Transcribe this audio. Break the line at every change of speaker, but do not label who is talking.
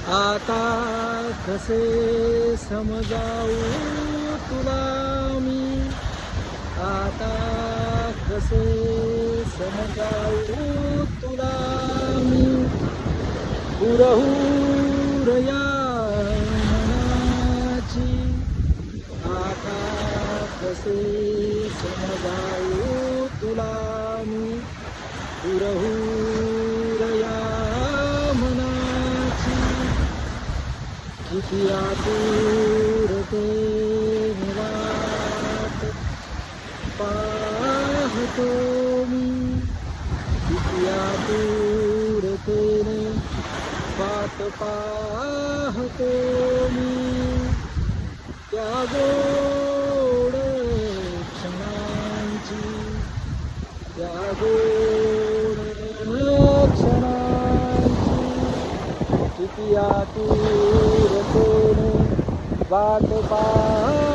आता कसे समजावू तुला मी, आता कसे समजावू तुला मी, हुरहुर या मनाची, आता कसे समजावू तुला मी, हुरहुर या मनाची, किती आतुरते वाट पाहतो मी, किती आतुरतेने वाट पाहतो मी, त्या गोड क्षणांची, त्या गोड क्षणांची, किती आतुरतेने वाट पाहतो